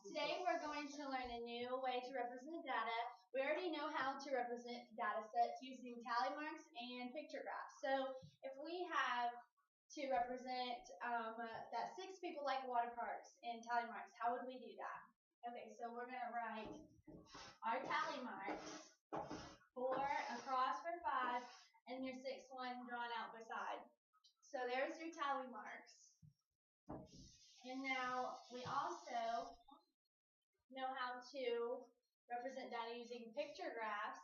Today we're going to learn a new way to represent data. We already know how to represent data sets using tally marks and picture graphs. So if we have to represent that 6 people like water parks in tally marks, how would we do that? Okay, so we're going to write our tally marks, 4 across for 5, and your 6th one drawn out beside. So there's your tally marks. And now we also know how to represent data using picture graphs.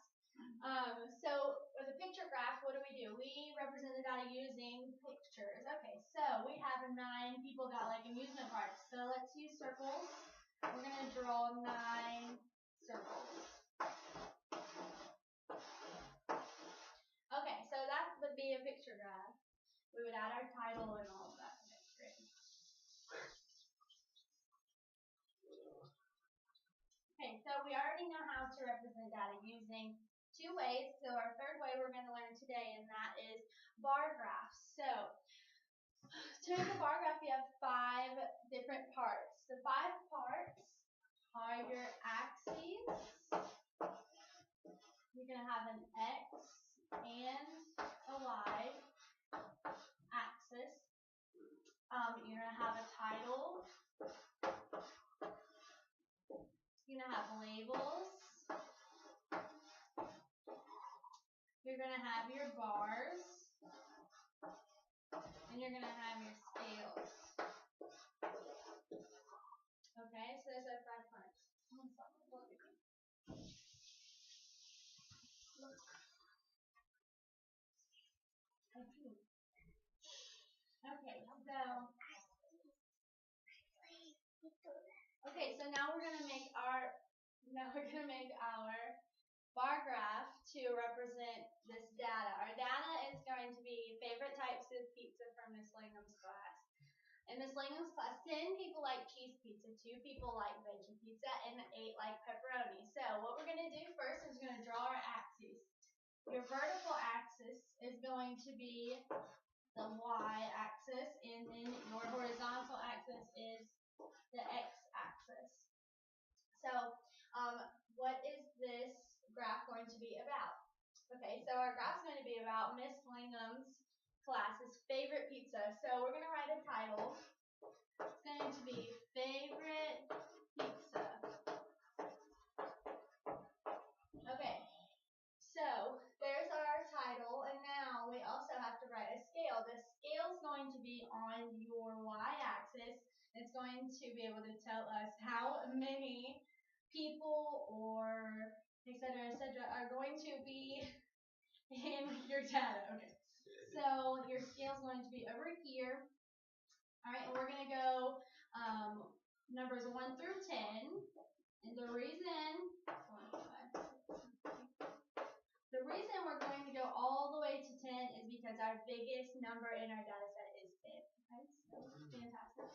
So with a picture graph, what do? We represent the data using pictures. Okay, so we have 9 people that like amusement parks. So let's use circles. We're going to draw 9 circles. Okay, so that would be a picture graph. We would add our title and all of that. Okay, great. Okay, so we already know how to represent data using 2 ways. So our third way we're going to learn today, and that is bar graphs. So to make a bar graph, you have 5 different parts. The 5 parts are your axes. You're going to have an X and a Y axis. You're going to have a title. You're going to have labels. You're going to have your bars. And you're going to have your scales. Okay, so those are 5 parts. Okay, so now we're going to make our bar graph to represent this data. Our data is going to be favorite types of pizza from Miss Langham's class. In Miss Langham's class, 10 people like cheese pizza, 2 people like veggie pizza, and 8 like pepperoni. So what we're going to do first is we're going to draw our axes. Your vertical axis is going to be the y-axis, and then your horizontal axis is the x-axis. So what is this graph going to be about? Okay, so our graph is going to be about Miss Langham's class's favorite pizza. So we're going to write a title. It's going to be favorite pizza. Okay, so there's our title, and now we also have to write a scale. The scale is going to be on your y-axis. It's going to be able to tell us how many people or etc. are going to be in your data. Okay, so your scale is going to be over here. All right, and we're going to go numbers 1 through 10. And the reason we're going to go all the way to 10 is because our biggest number in our data set is 10. Okay, so fantastic.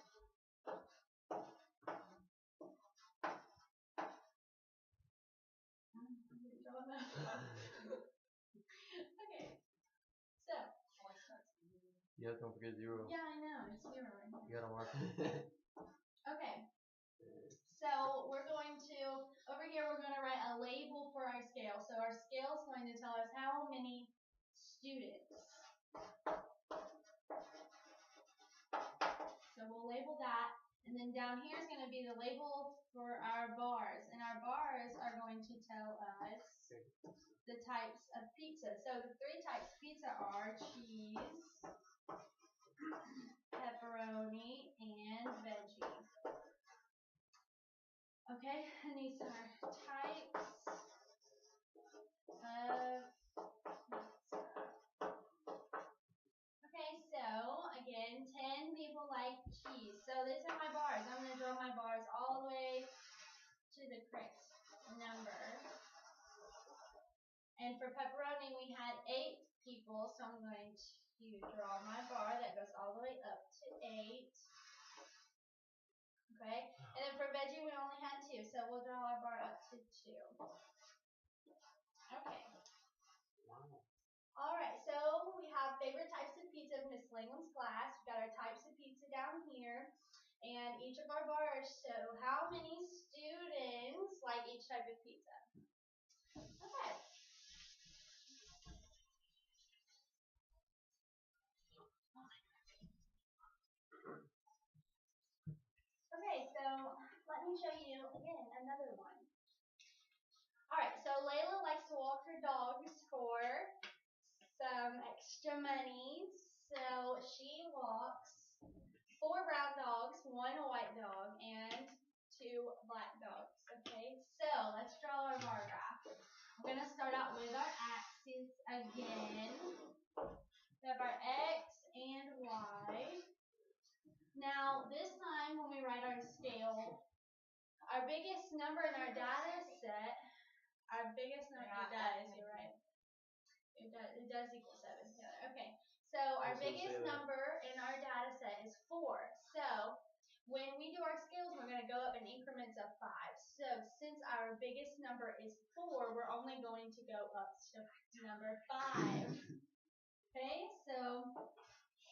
Okay, so. Yeah, don't forget 0. Yeah, I know, it's 0 right now. You gotta mark. Okay. So we're going to, over here we're going to write a label for our scale. So our scale is going to tell us how many students. So we'll label that. And then down here is going to be the label for our bars. And our bars are going to tell us the types of pizza. So the 3 types of pizza are cheese, pepperoni, and veggie. Okay, and these are types of pizza. Okay, so again, 10 people like cheese. So these are my bars. I'm going to draw my bars all the way to the correct number. And for pepperoni, we had 8 people, so I'm going to draw my bar that goes all the way up to 8. Okay, and then for veggie, we only had 2, so we'll draw our bar up to 2. Okay. All right, so we have favorite types of pizza in Miss Langham's class. We've got our types of pizza down here, and each of our bars show how many good pizza. Okay. Okay, so let me show you again another one. Alright, so Layla likes to walk her dogs for some extra money. So she walks 4 brown dogs, 1 white dog, and 2 black dogs. Okay, so let's draw our bar graph. We're going to start out with our axes again. We have our X and Y. Now, this time when we write our scale, our biggest number in our data set, our biggest number, it does, you're right. It does equal 7 together. Okay, so our biggest number in our data set is 4. So when we do our scales, we're going to go up in increments of 5. So since our biggest number is 4, we're only going to go up to number 5. Okay, so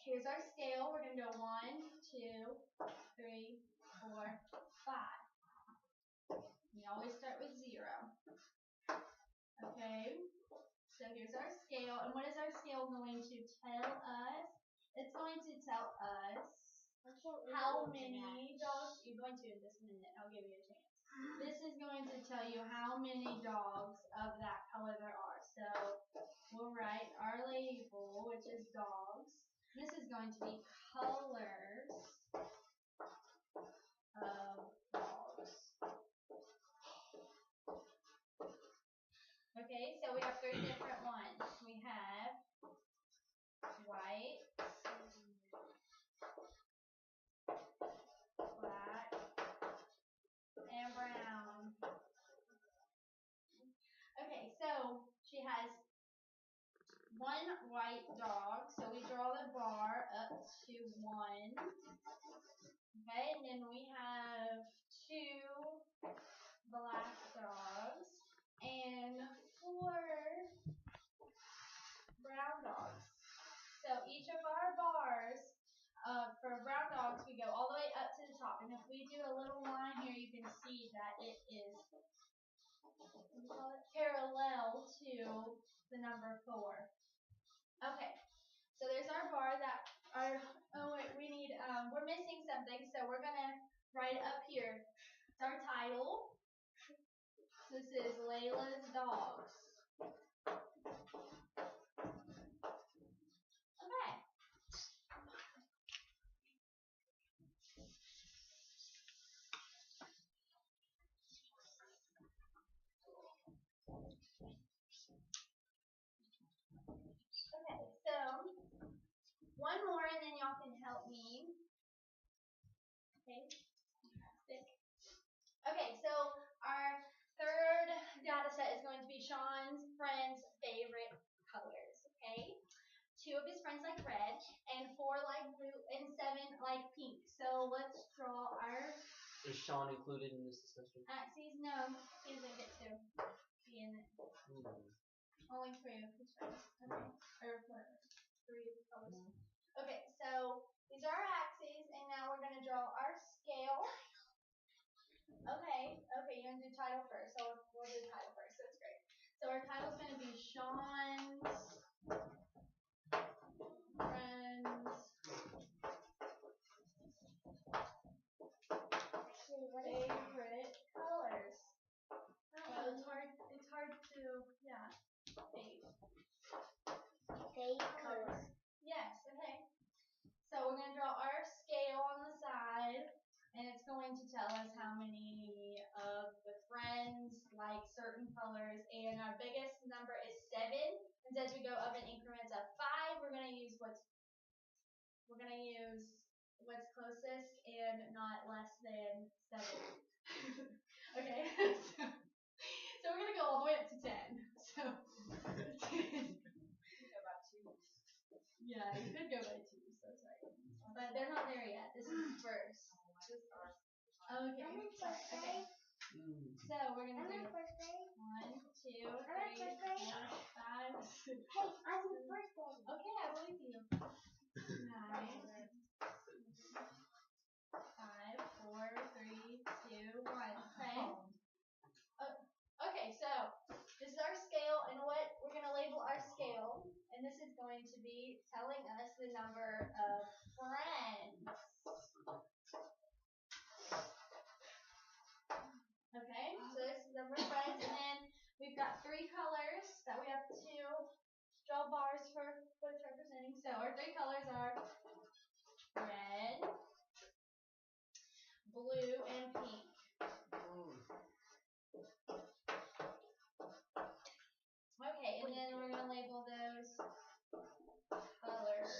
here's our scale. We're going to go 1, 2, 3, 4, 5. We always start with 0. Okay, so here's our scale. And what is our scale going to tell us? It's going to tell us how many dogs. You're going to in just a minute. I'll give you a chance. This is going to tell you how many dogs of that color there are. So we'll write our label, which is dogs. This is going to be colors of dogs. Okay, so we have 3 different ones. We have white, black, and brown. Okay, so she has 1 white dog, so we draw the bar up to 1. Okay, and then we have 2 black dogs and 4 brown dogs. So each of our bars for brown dogs, we go all the way up to the top. And if we do a little line here, you can see that it is parallel to the number 4. Okay, so there's our bar that our, oh wait, we need, we're missing something, so we're gonna write it up here. It's our title. This is Layla's Dogs. Okay. Okay, so one more and then y'all can help me. Okay. Okay, so our third data set is going to be Sean's friends' favorite colors. Okay. 2 of his friends like red, and 4 like blue, and 7 like pink. So let's draw our. Is Sean included in this discussion? Axes, no, he doesn't get to be in it. Only 3 of his friends. Okay. Or 3 colors. Okay, so these are our axes, and now we're going to draw our scale. Okay, you're going to do title first. So we'll do title first. That's great. So our title is going to be Sean's friends favorite colors. Oh, it's hard to, yeah. Favorite colors. Yes, okay. So we're going to draw our scale on the side, and it's going to tell us how many of the friends like certain colors, and our biggest number is 7. And since we go up in increments of 5, we're going to use what's closest and not less than 7. Okay, so we're going to go all the way up to 10. So 10. Yeah, you could go by 2s, that's right. But they're not there yet. This is first. Okay. Okay. So we're going to do 1, 2, 3, 4, 5, 6. Hey, I'm in first grade. Okay, I believe you. 9, 5, 4, 3, 2, 1. Okay. the number of friends. Okay, so this is the number of friends, and then we've got 3 colors that we have to draw bars for what it's representing. So our 3 colors are red, blue, and pink. Okay, and then we're going to label those colors.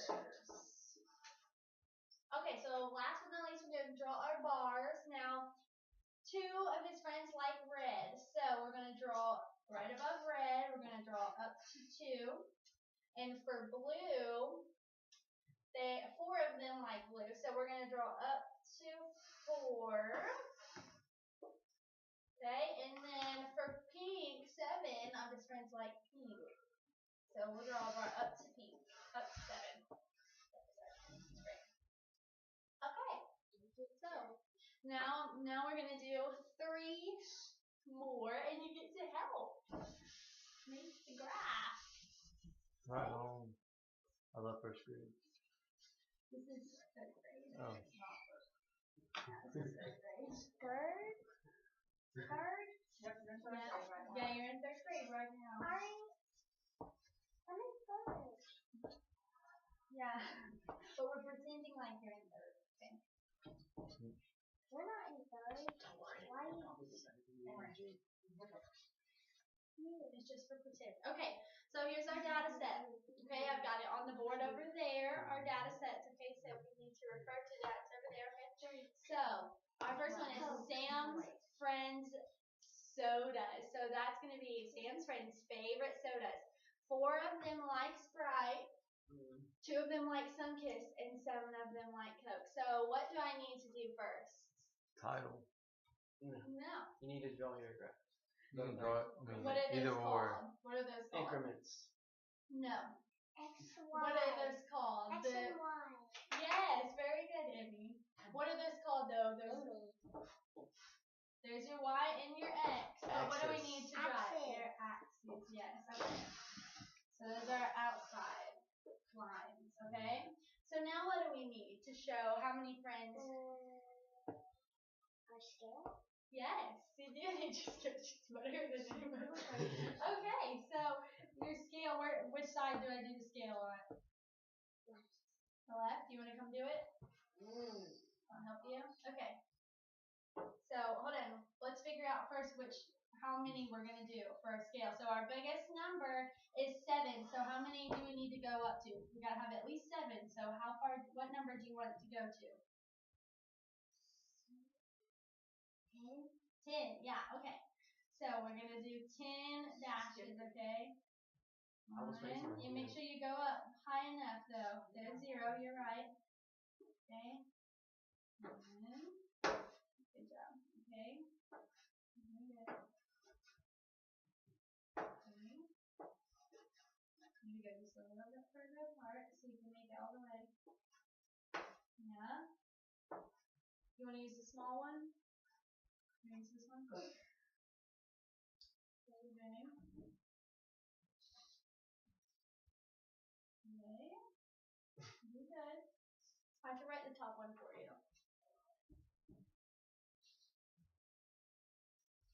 Okay, so last but not least, we're going to draw our bars. Now, 2 of his friends like red, so we're going to draw right above red. We're going to draw up to 2. And for blue, 4 of them like blue, so we're going to draw up to 4. Okay, and then for pink, 7 of his friends like pink. So we'll draw a bar up to pink, up to 7. Okay, so now we're going to do 3 more, and you get to help make the graph. Right on. I love first grade. This is 3rd grade. Oh. It's not first. This is 3rd grade. 3rd? 3rd? Yeah, you're in 3rd grade right now. I'm in 3rd. Yeah, but we're pretending like you're in 3rd. Okay. We're not in 3rd. Why are you? It's just for pretend. Okay, so here's our data set. Okay, I've got it on the board over there. Our data sets. Okay, so we need to refer to that. It's over there. Okay. So our first one is Sam's friends sodas. So that's going to be Sam's friends' favorite sodas. 4 of them like Sprite. 2 of them like Sunkist, and 7 of them like Coke. So what do I need to do first? Title. No. You need to draw your graph. You can draw it. I mean, What are those either called? or. What are those called? Increments. No. X, Y. What are those called? X and Y. Yes, very good, Amy. What are those called though? There's your Y and your X. So what do we need to draw? Axes. Your axes, yes. Okay. So those are outside lines, okay? So now what do we need to show how many friends? Our scale? Yes, you did. It just gets better than anyone. Okay, so your scale, which side do I do the scale on? Left. The left? You want to come do it? I'll help you. Okay. So hold on. Let's figure out first how many we're gonna do for our scale. So our biggest number is 7. So how many do we need to go up to? We gotta have at least 7. So what number do you want it to go to? 10. Yeah. Okay. So we're gonna do 10 dashes. Okay. I was raising my And make hand. sure you go up high enough though. There's 0. You're right. Okay. 1. Good job. Okay. Very good. Okay. You need to go just a little bit further apart so you can make it all the way. Yeah. You want to use the small one? You want to use this one? Okay. Okay. You're good. I have to write the top one for you.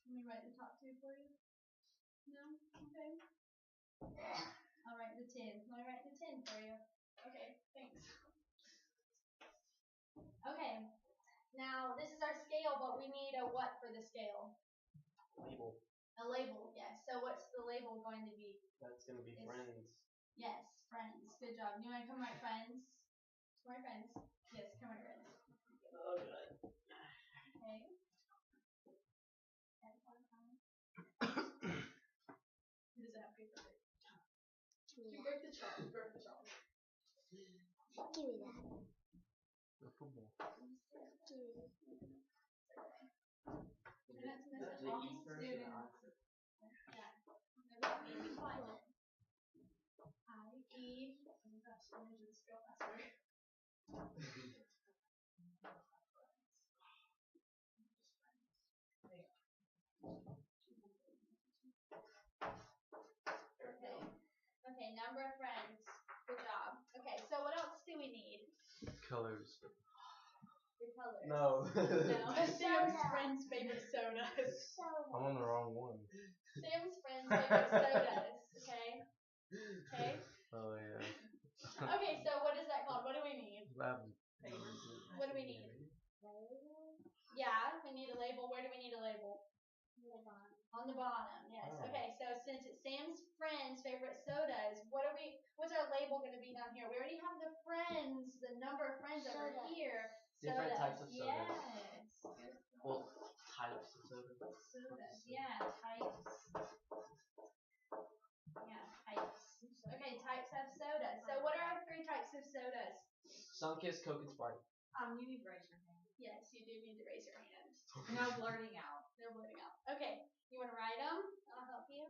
Let me write the top 2 for you. No? Okay. I'll write the 10. Let me write the 10 for you. Okay, thanks. Okay. Now, this is our scale, but we need a what for the scale? Label. A label, yes. So what's the label going to be? That's going to be friends. Yes, friends. Good job. You want to come write friends? Come write friends. Yes, come write friends. Oh, good. Okay. Who does it have paper? You broke the chalk. You broke the chalk. Give me that. The football. Give me that. And that's The message E all first or the students. I? Yeah. Never be quiet. I-E. Oh gosh, let me do this real faster. Okay. Okay, number of friends. Good job. Okay, so what else do Colors. Your colors. No. No. Sam's friend's favorite sodas. I'm on the wrong one. Sam's friend's favorite sodas. Okay. Okay. Oh yeah. Okay. So what is that called? What do we need? Lab- What do we need? Yeah, we need a label. Where do we need a label? On the bottom. Yes. Oh. Okay. So since it's Sam's friend's favorite sodas, what's our label going to be down here? We already have the friends, the number of friends over Soda. here. Different Sodas. types of sodas. Yes. Well, types of soda. Sodas. Yeah. Types. Yeah. Types. Okay. Types have sodas. So what are our 3 types of sodas? Sunkist, Coke, and Sprite. You need to raise your hand. Yes, you do need to raise your hand. No blurting out. They're blurting out. Okay. You want to write them? I'll help you.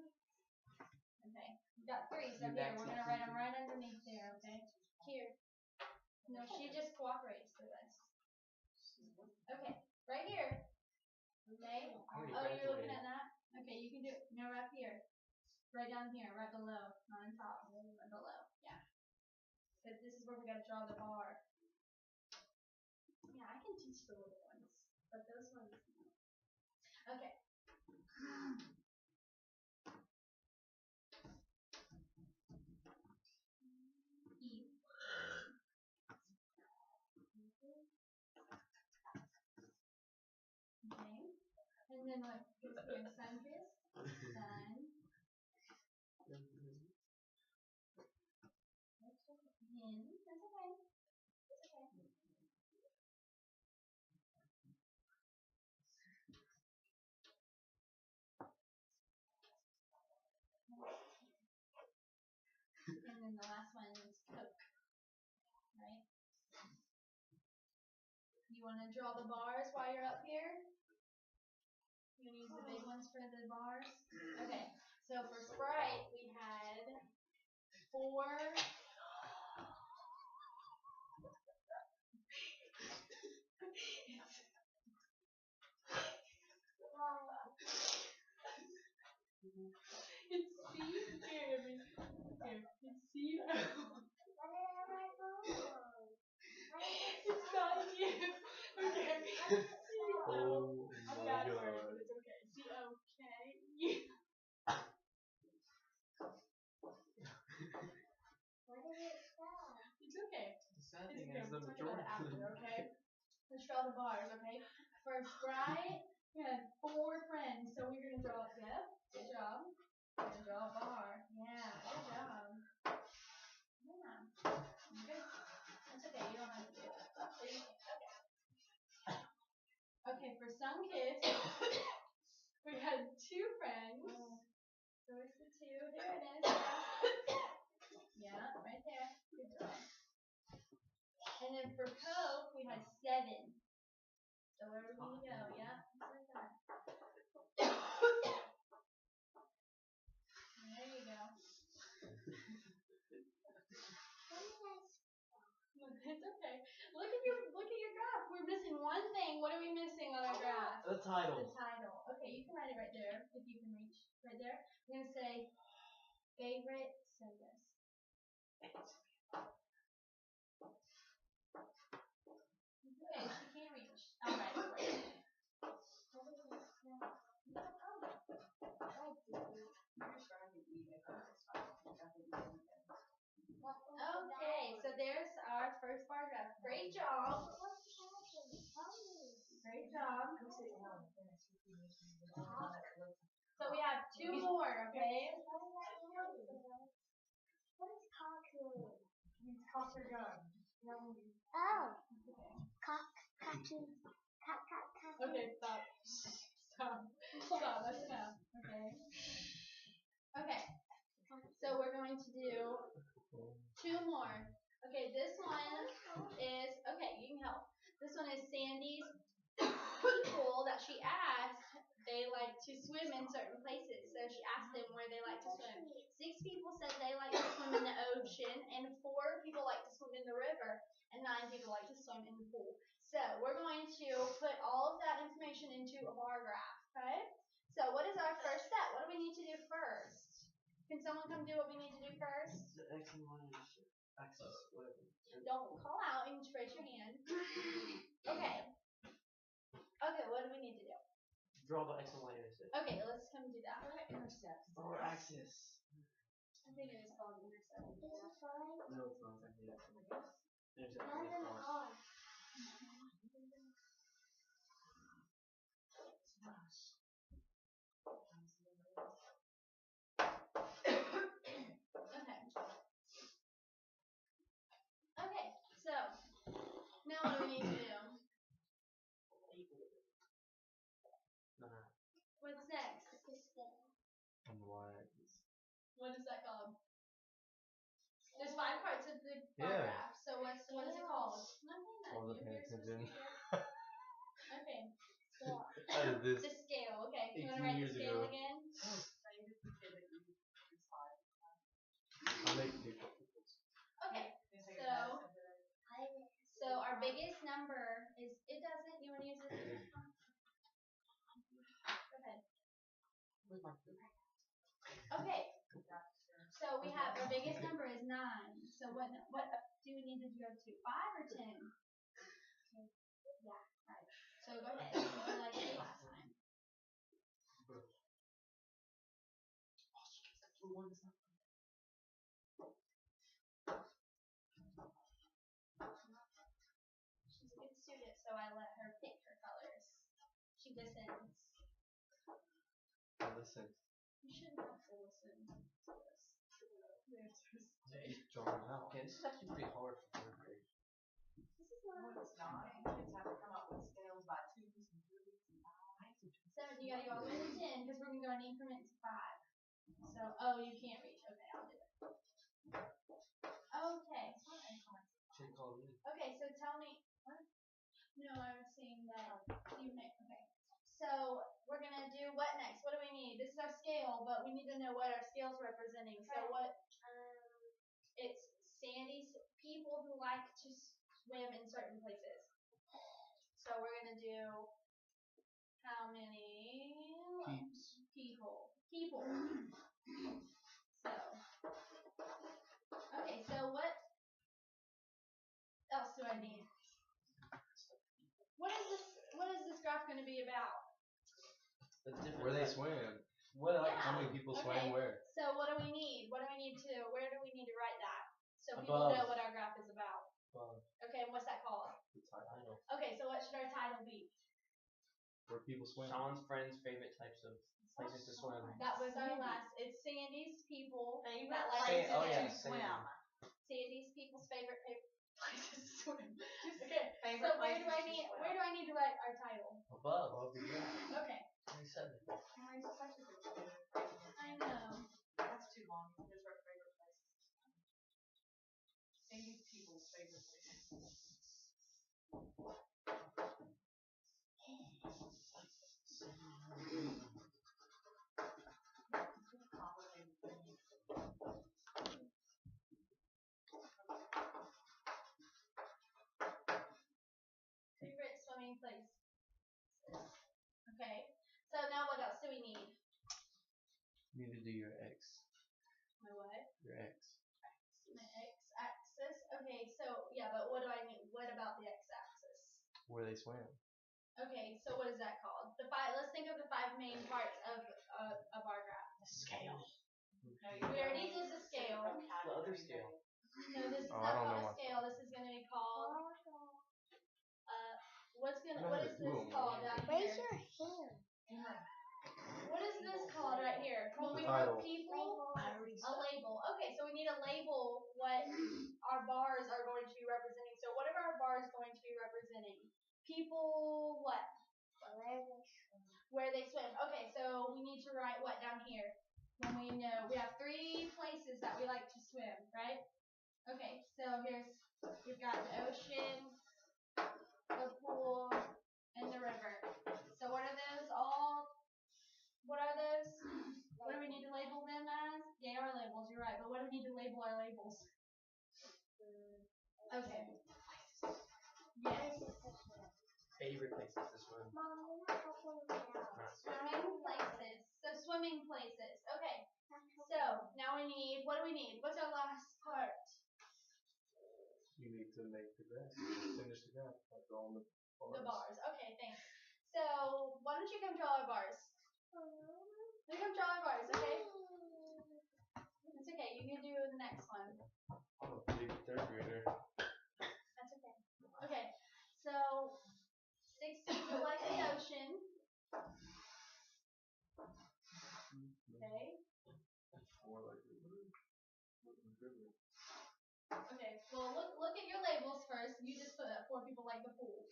Okay. We've got 3, so You here, back we're to going to write them right underneath there, okay? Here. No, she just cooperates with us. Okay. Right here. Okay. already Oh, you're looking graduated. at that? Okay, you can do it. No, right here. Right down here, right below. Not on top. Right below. Yeah. But this is where we got to draw the bar. Yeah, I can teach the little ones. But those ones, no. Okay. E. Okay. And then what goes here? Sun kiss? Sun. Hen. That's okay. That's okay. And then the last one is Coke. Right? You want to draw the bars while you're up here? You want to use the big ones for the bars? Okay. So for Sprite, we had 4. It's C. Here, it's C. It's not you. Okay. C-O. Oh I'm my bad for it, god. but it's okay. C-O-K. It's okay. The sad It's thing okay. is We'll the talk about it after, majority. okay? Let's draw the bars, okay? For Sprite, we had 4 friends, so we're gonna draw it. Yep. Good job. We're gonna draw a bar. Yeah. Good job. Yeah. Good. That's okay. You don't have to do it. Okay. Okay. For Sunkiss, we had 2 friends. So where's the 2? There it is. Yeah, right there. Good job. And then for Coke, we had 7. So where do we need to go? Yeah, just like that. There you go. It's okay. Look at your graph. We're missing one thing. What are we missing on our graph? The title. The title. Okay, you can write it right there if you can reach right there. We're gonna say favorite sodas. Okay, she can't reach. All right. Okay, so there's our first bar graph. Great job. Great job. So we have 2 more, okay? What is cockroach? It's cocker gun. Oh. Cockroach. Okay, stop. Stop, that's enough. Okay. Okay. So we're going to do 2 more. Okay, this one is, okay, you can help. This one is Sandy's people that she asked, they like to swim in certain places. So she asked them where they like to swim. 6 people said they like to swim in the ocean, and 4 people like to swim in the river, and 9 people like to swim in the pool. So we're going to put all of that information into a bar graph, okay? So what is our first step? What do we need to do first? Can someone come do what we need to do first? The X and Y. Access. Whatever. Don't call out and just raise your hand. Okay. Okay, what do we need to do? Draw the X and Y intercept. Okay, let's come do that. Intercepts. Or axis. I think it is called intercept. This is fine. No, it's not. I hate it. Intercept None is of them cross. are. Okay. Okay, so now what do we need to do? Nah. What's next? The scale. On the Y-axis. What is that called? There's 5 parts of the bar Yeah. graph. So what is it called? Nothing that Wasn't you're paying supposed to attention. hear. Okay. Scale. How did this? The scale. Okay. You want to 18 write the years scale ago. again? I'll make people. Okay. So our biggest number is, it doesn't, you want to use this? Go ahead. Where's my food? Okay. So we have, our biggest number is 9. So what do we need to go to? 5 or 10? Yeah, right. So go ahead. What did I say last time? She's a good student, so I let her pick her colors. She listens. Listen. You shouldn't have to listen to this. Just drawing out. Okay, this is actually pretty hard for 3rd grade. This is not. No, it's not. Kids have to come up with scales by 2s and 3s and 5s. So you gotta go all the way to 10 because we're gonna go in increments of 5. So, oh, you can't reach. Okay, I'll do it. Okay. Should call me. Okay, so tell me. What? No, I was saying that you may. Okay. So we're gonna do what next? What do we need? This is our scale, but we need to know what our scale's representing. So what? It's Sandy's people who like to swim in certain places. So we're gonna do how many Peeps. people? People. So okay, so what else do I need? What is this graph gonna be about? The different Where they types. swim. What Yeah. How many people Okay. swam where? So what do we need? Where do we need to write that? So people Above. know what our graph is about. Well, Okay, and what's that called? The title. I know. Okay, so what should our title be? Where people swim. Sean's friends' favorite types of places to swim. That was our last. It's Sandy's people Favorite that like Say- to oh, yeah, swim. Sandy. Sandy's people's favorite places to swim. Okay. Favorite So where do I places to need swim. where do I need to write our title? Above. Above the graph. Okay. 27. I know. That's too long. You just wrote favorite places. Sandy's people's favorite places. Complicated thing. Favorite swimming place. Okay. So now what else do we need? You need to do your X. My what? Your X. My x-axis. Okay, so yeah, but what do I need? What about the x-axis? Where they swim. Okay, so what is that called? Let's think of the 5 main parts of our graph. Scale. We already did the scale. The other scale. No, this is Oh, I not don't called know a what- scale. This is gonna be called what I know is how to do this 'em. called down Raise here? your hand. What is this called right here? When The we title. wrote people, a label. Okay, so we need to label what our bars are going to be representing. So what are our bars going to be representing? People what? Where they swim. Okay, so we need to write what down here? When we know we have 3 places that we like to swim, right? Okay, so we've got the ocean, the pool, and the river. So what are those all? What are those? What do we need to label them as? They are labels, you're right. But what do we need to label our labels? Okay. Yes. Favorite places to swim. Mom, you're not helping me out. Swimming places. So swimming places. Okay. So now we need, what do we need? What's our last part? to make the graph. Finish the graph by drawing the The bars. Okay, thanks. So why don't you come draw our bars? You come draw our bars, okay? It's okay. You can do the next one. I'm a big third grader. That's okay. Okay. So 6 people like the ocean. Okay. 4 like the river. Okay. Well, look at your labels first. You just put 4 people like the pool.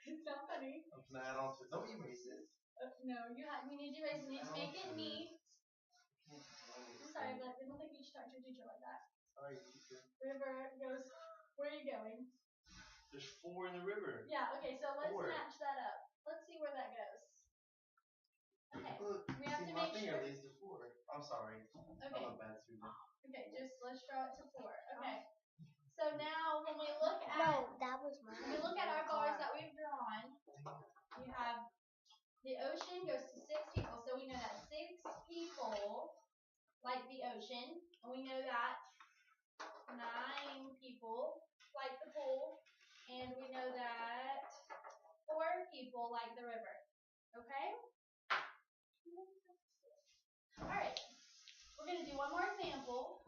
It's not funny. I'm gonna add on to it. Don't erase it. No, you need to erase. You need to make it neat. I'm sorry, but I don't think you should talk to your teacher like that. Sorry, teacher. River goes. Where are you going? There's 4 in the river. Yeah. Okay. So let's 4. match that up. Let's see where that goes. Okay. Look, We have see, to my make finger sure. leads to 4. I'm sorry. Okay. I'm a bad student. Okay. Just let's draw it to 4. Okay. So now when we look at No, that was mine. when we look at our bars that we've drawn, you have the ocean goes to 6 people. So we know that 6 people like the ocean, and we know that 9 people like the pool, and we know that 4 people like the river. Okay? Alright. We're going to do one more example.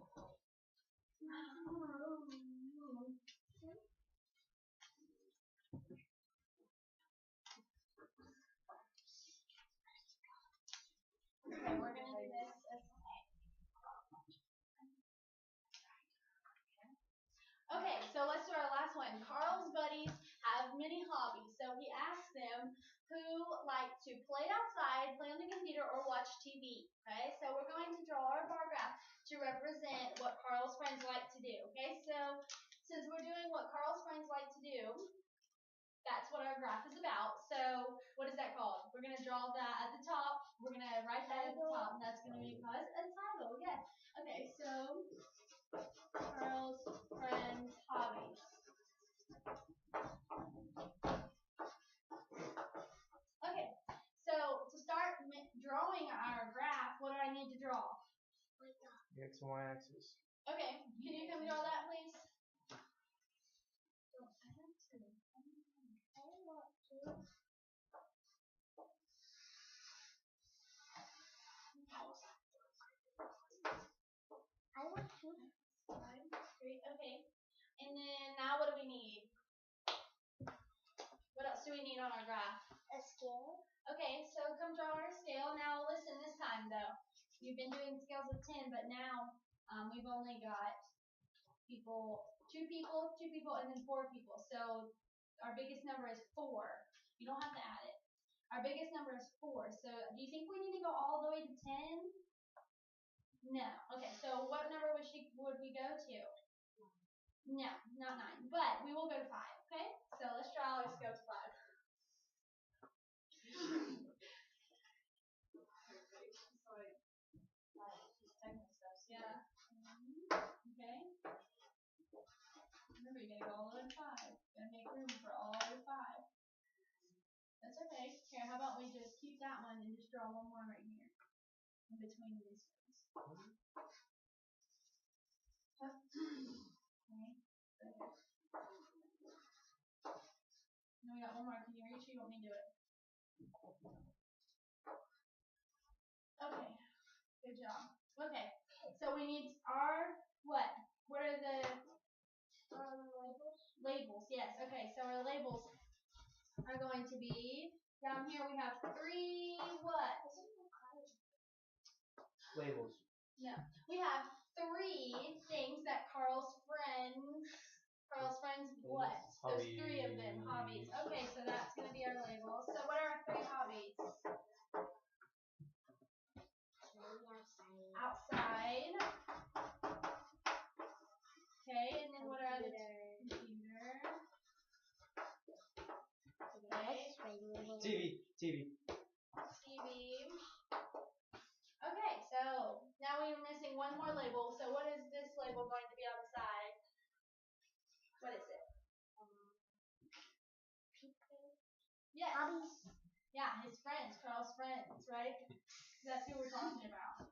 Okay, we're going to do this as Okay, so let's do our last one. Carl's buddies have many hobbies. So he asked them who like to play outside, play on the computer, or watch TV. Okay, so we're going to draw our bar graph to represent what Carl's friends like to do. Okay, so since we're doing what Carl's friends like to do, that's what our graph is about. So what is that called? We're going to draw that at the top. We're going to write that at the top, and that's going to be called a title. Yes. Okay, so Carl's friends' hobbies. Okay, so to start drawing our graph, what do I need to draw? The X and Y axis. Okay, can you come draw that, please? I want to. Great, okay. And then now what do we need? What else do we need on our graph? A scale. Okay, so come draw our scale. Now listen this time though. You've been doing scales of 10, but now we've only got two people, and then 4 people. So our biggest number is 4. You don't have to add it. Our biggest number is 4. So do you think we need to go all the way to 10? No. Okay, so what number would we go to? No, not 9. But we will go to 5, okay? So let's draw our scale to 5. Yeah. Okay. Remember, you gotta go all the way to 5. You gotta make room for all the 5. That's okay. Here, how about we just keep that one and just draw one more right here in between these ones. Okay. Now we got one more. Can you reach? You want me to do it? Okay. Good job. Okay. So we need our what? What are the Labels. labels? Yes. Okay. So our labels are going to be down here. We have 3 what? Labels. No. We have 3 things that Carl's friends what? Hobbies. There's 3 of them. Hobbies. Okay, so that's gonna be our labels. So what are our 3 hobbies? Outside. Okay, and then what are the computer? Okay. TV. TV. Okay, so now we're missing one more label. So what is this label going to be on the side? What is it? Yes. Hobbies. Yeah, his friends, Carl's friends, right? That's who we're talking about.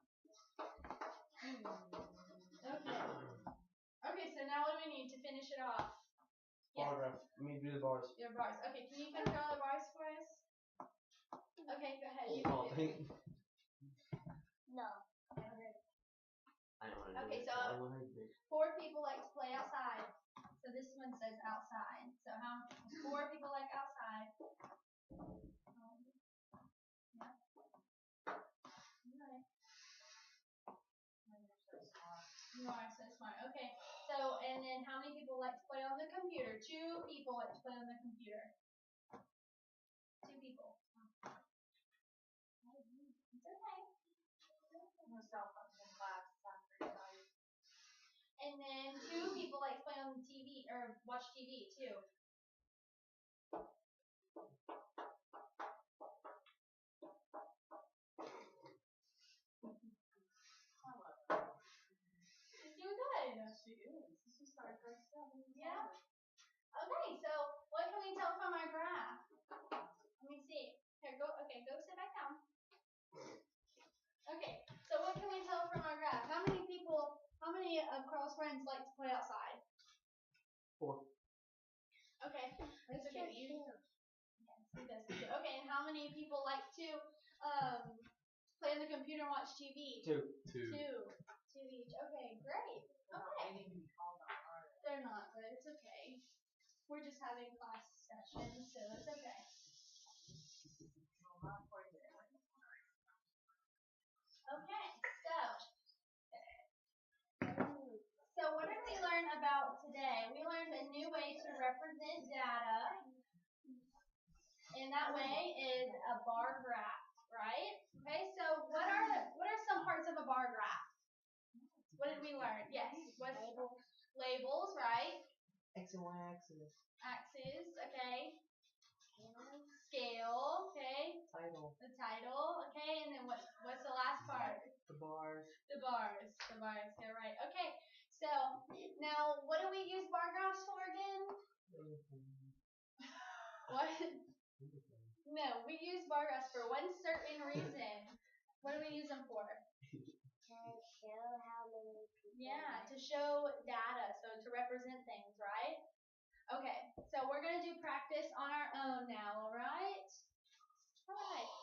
Okay. Okay, so now now what do we need to finish it off? Bar graph. Let me do the bars. Your bars. Okay, can you control the bars for us? Okay, go ahead. You Oh, can do dang. it. No. Okay. I don't want to Okay, do it. so- I wanna do it. 4 people like to play outside. So this one says outside. So how 4 people like outside. Yeah. Alright. You are so smart. Okay. So and then how many people like to play on the computer? 2 people like to play on the computer. 2 people. It's okay. I'm gonna stop in class after you. And then 2 people like to play on the TV or watch TV too. She's doing good. She is. This is our first step. Yeah. Okay, so what can we tell from our graph? Let me see. Here, go sit back down. Okay, so what can we tell from our graph? How many of Carl's friends like to play outside? 4. Okay, that's okay. Yes, he does too. Okay, and how many people like to play on the computer and watch TV? 2. 2. 2 each. Okay, great. Okay. They need to be called on ours. They're not, but it's okay. We're just having class session, so it's okay. Well, not quite there. Okay, so what did we learn about today? We learned a new way to represent data, and that way is a bar graph, right? Okay, so what are some parts of a bar graph? What did we learn? Yes, what labels, right? X and Y axis. Axes, okay. Scale, okay. Title. The title, okay, and then what's the last part? The bars. The bars. Yeah, right. Okay. So now, what do we use bar graphs for again? What? No, we use bar graphs for one certain reason. What do we use them for? To show how many people. Yeah, to show data, so to represent things, right? Okay, so we're gonna do practice on our own now, all right? All right.